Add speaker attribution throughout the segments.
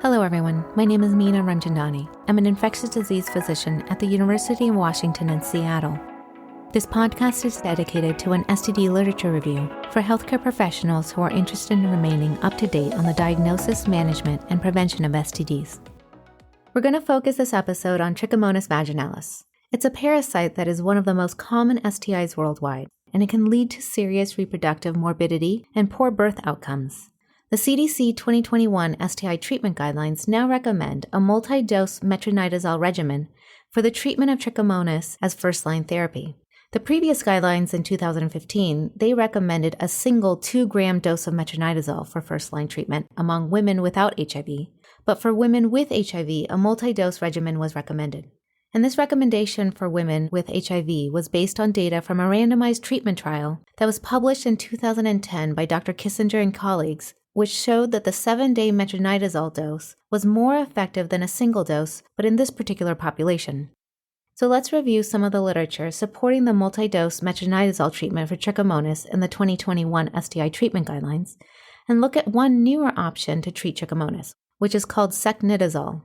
Speaker 1: Hello everyone, my name is Meena Ramchandani. I'm an infectious disease physician at the University of Washington in Seattle. This podcast is dedicated to an STD literature review for healthcare professionals who are interested in remaining up to date on the diagnosis, management, and prevention of STDs. We're going to focus this episode on Trichomonas vaginalis. It's a parasite that is one of the most common STIs worldwide, and it can lead to serious reproductive morbidity and poor birth outcomes. The CDC 2021 STI treatment guidelines now recommend a multi-dose metronidazole regimen for the treatment of trichomonas as first-line therapy. The previous guidelines in 2015, they recommended a single 2-gram dose of metronidazole for first-line treatment among women without HIV, but for women with HIV, a multi-dose regimen was recommended. And this recommendation for women with HIV was based on data from a randomized treatment trial that was published in 2010 by Dr. Kissinger and colleagues, which showed that the 7-day metronidazole dose was more effective than a single dose, but in this particular population. So let's review some of the literature supporting the multi-dose metronidazole treatment for trichomonas in the 2021 STI treatment guidelines, and look at one newer option to treat trichomonas, which is called secnidazole.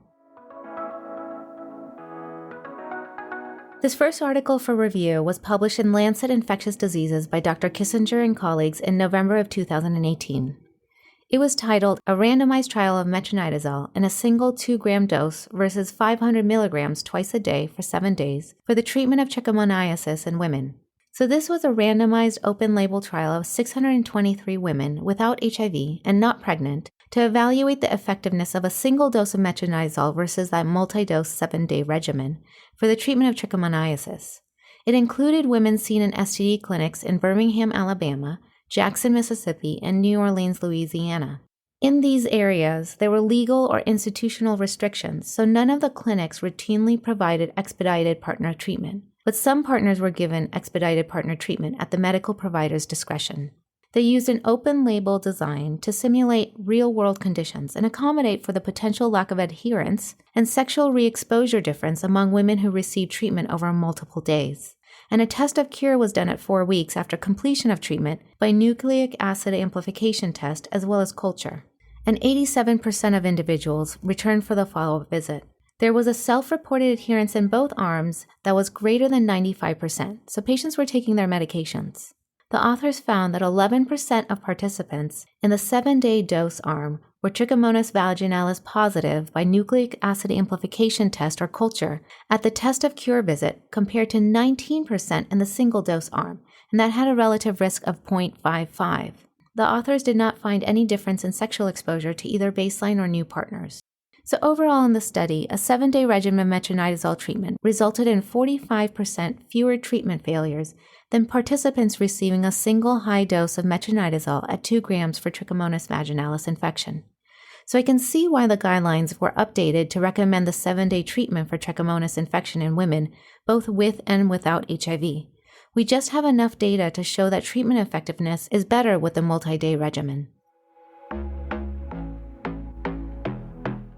Speaker 1: This first article for review was published in Lancet Infectious Diseases by Dr. Kissinger and colleagues in November of 2018. It was titled, A Randomized Trial of Metronidazole in a Single 2-Gram Dose versus 500 milligrams twice a day for 7 days for the treatment of trichomoniasis in women. So this was a randomized open-label trial of 623 women without HIV and not pregnant to evaluate the effectiveness of a single dose of metronidazole versus that multi-dose 7-day regimen for the treatment of trichomoniasis. It included women seen in STD clinics in Birmingham, Alabama, Jackson, Mississippi, and New Orleans, Louisiana. In these areas, there were legal or institutional restrictions, so none of the clinics routinely provided expedited partner treatment, but some partners were given expedited partner treatment at the medical provider's discretion. They used an open-label design to simulate real-world conditions and accommodate for the potential lack of adherence and sexual re-exposure difference among women who received treatment over multiple days. And a test of cure was done at 4 weeks after completion of treatment by nucleic acid amplification test as well as culture. And 87% of individuals returned for the follow-up visit. There was a self-reported adherence in both arms that was greater than 95%, so patients were taking their medications. The authors found that 11% of participants in the 7-day dose arm were Trichomonas vaginalis positive by nucleic acid amplification test or culture at the test of cure visit compared to 19% in the single dose arm, and that had a relative risk of 0.55. The authors did not find any difference in sexual exposure to either baseline or new partners. So overall in the study, a 7-day regimen of metronidazole treatment resulted in 45% fewer treatment failures than participants receiving a single high dose of metronidazole at 2 grams for Trichomonas vaginalis infection. So I can see why the guidelines were updated to recommend the 7-day treatment for Trichomonas infection in women, both with and without HIV. We just have enough data to show that treatment effectiveness is better with the multi-day regimen.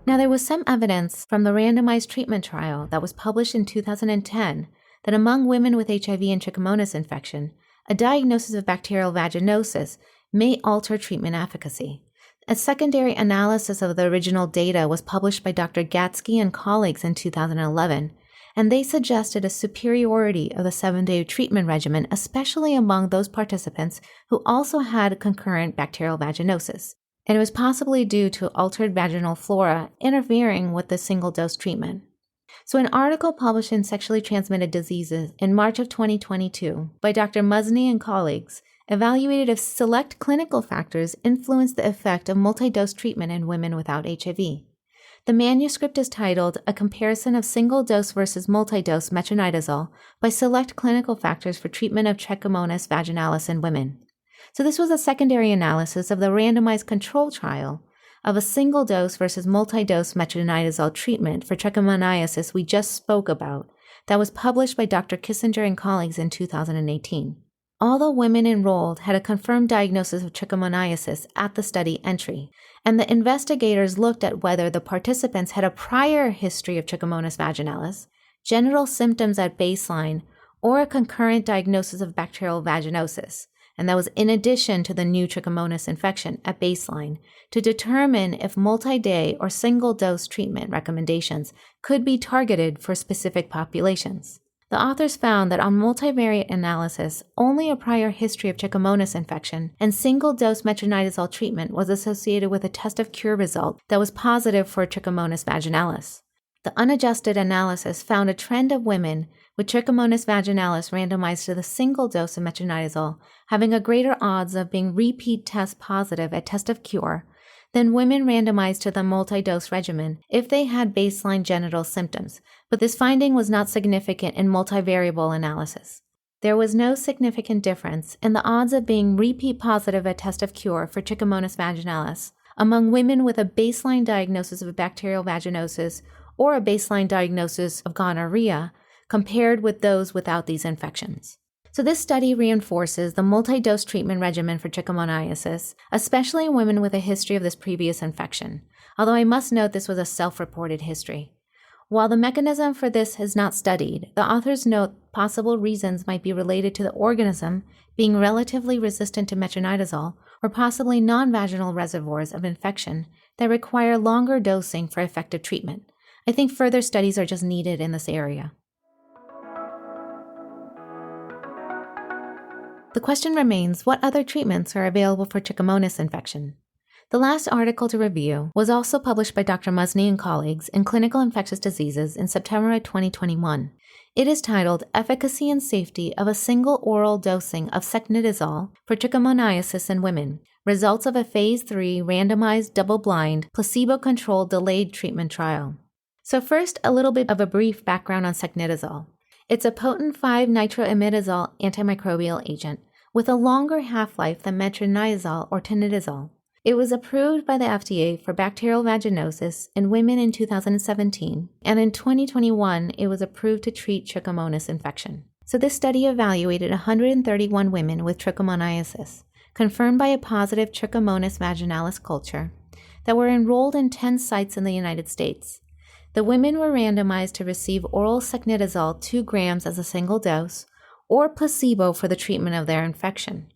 Speaker 1: Now, there was some evidence from the randomized treatment trial that was published in 2010 that among women with HIV and Trichomonas infection, a diagnosis of bacterial vaginosis may alter treatment efficacy. A secondary analysis of the original data was published by Dr. Gatsky and colleagues in 2011, and they suggested a superiority of the 7-day treatment regimen, especially among those participants who also had concurrent bacterial vaginosis. And it was possibly due to altered vaginal flora interfering with the single-dose treatment. So an article published in Sexually Transmitted Diseases in March of 2022 by Dr. Muzni and colleagues evaluated if select clinical factors influenced the effect of multi-dose treatment in women without HIV. The manuscript is titled, A Comparison of Single-Dose versus Multi-Dose Metronidazole by Select Clinical Factors for Treatment of Trichomonas vaginalis in Women. So this was a secondary analysis of the randomized control trial of a single dose versus multi-dose metronidazole treatment for trichomoniasis we just spoke about that was published by Dr. Kissinger and colleagues in 2018. All the women enrolled had a confirmed diagnosis of trichomoniasis at the study entry, and the investigators looked at whether the participants had a prior history of Trichomonas vaginalis, genital symptoms at baseline, or a concurrent diagnosis of bacterial vaginosis. and that was in addition to the new Trichomonas infection at baseline, to determine if multi-day or single-dose treatment recommendations could be targeted for specific populations. The authors found that on multivariate analysis, only a prior history of Trichomonas infection and single-dose metronidazole treatment was associated with a test of cure result that was positive for Trichomonas vaginalis. The unadjusted analysis found a trend of women with Trichomonas vaginalis randomized to the single dose of metronidazole having a greater odds of being repeat test positive at test of cure than women randomized to the multi-dose regimen if they had baseline genital symptoms, but this finding was not significant in multivariable analysis. There was no significant difference in the odds of being repeat positive at test of cure for Trichomonas vaginalis among women with a baseline diagnosis of bacterial vaginosis or a baseline diagnosis of gonorrhea compared with those without these infections. So this study reinforces the multi-dose treatment regimen for trichomoniasis, especially in women with a history of this previous infection, although I must note this was a self-reported history. While the mechanism for this is not studied, the authors note possible reasons might be related to the organism being relatively resistant to metronidazole or possibly non-vaginal reservoirs of infection that require longer dosing for effective treatment. I think further studies are just needed in this area. The question remains, what other treatments are available for Trichomonas infection? The last article to review was also published by Dr. Musni and colleagues in Clinical Infectious Diseases in September 2021. It is titled Efficacy and Safety of a Single Oral Dosing of Secnidazole for Trichomoniasis in Women, Results of a Phase 3 Randomized Double-Blind Placebo-Controlled Delayed Treatment Trial. So first, a little bit of a brief background on secnidazole. It's a potent 5-nitroimidazole antimicrobial agent with a longer half-life than metronidazole or tinidazole. It was approved by the FDA for bacterial vaginosis in women in 2017, and in 2021, it was approved to treat Trichomonas infection. So this study evaluated 131 women with trichomoniasis, confirmed by a positive Trichomonas vaginalis culture, that were enrolled in 10 sites in the United States. The women were randomized to receive oral secnidazole 2 grams as a single dose or placebo for the treatment of their infection.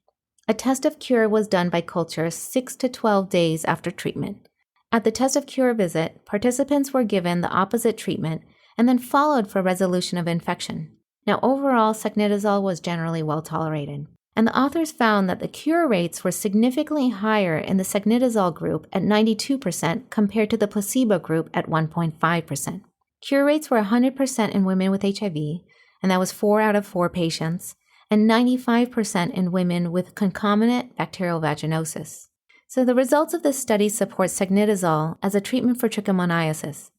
Speaker 1: A test of cure was done by culture 6 to 12 days after treatment. At the test of cure visit, participants were given the opposite treatment and then followed for resolution of infection. Now, overall, secnidazole was generally well tolerated. And the authors found that the cure rates were significantly higher in the secnidazole group at 92% compared to the placebo group at 1.5%. Cure rates were 100% in women with HIV, and that was 4 out of 4 patients, and 95% in women with concomitant bacterial vaginosis. So the results of this study support secnidazole as a treatment for trichomoniasis.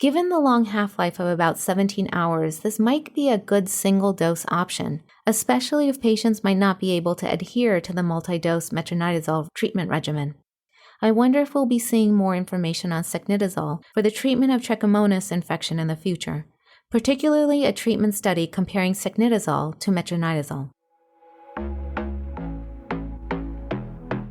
Speaker 1: Given the long half-life of about 17 hours, this might be a good single-dose option, especially if patients might not be able to adhere to the multi-dose metronidazole treatment regimen. I wonder if we'll be seeing more information on secnidazole for the treatment of Trichomonas infection in the future, particularly a treatment study comparing secnidazole to metronidazole.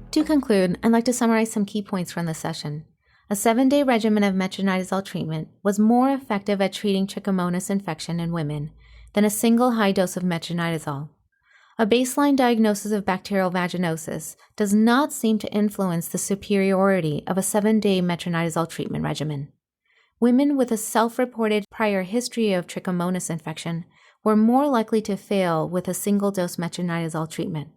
Speaker 1: To conclude, I'd like to summarize some key points from this session. A 7-day regimen of metronidazole treatment was more effective at treating Trichomonas infection in women than a single high dose of metronidazole. A baseline diagnosis of bacterial vaginosis does not seem to influence the superiority of a 7-day metronidazole treatment regimen. Women with a self-reported prior history of Trichomonas infection were more likely to fail with a single-dose metronidazole treatment.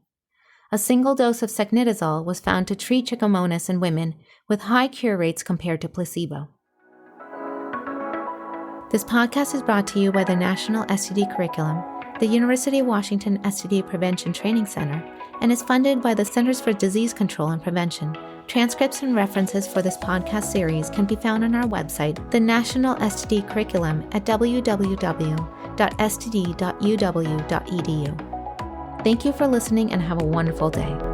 Speaker 1: A single dose of secnidazole was found to treat Trichomonas in women with high cure rates compared to placebo. This podcast is brought to you by the National STD Curriculum, the University of Washington STD Prevention Training Center, and is funded by the Centers for Disease Control and Prevention. Transcripts and references for this podcast series can be found on our website, the National STD Curriculum, at www.std.uw.edu. Thank you for listening and have a wonderful day.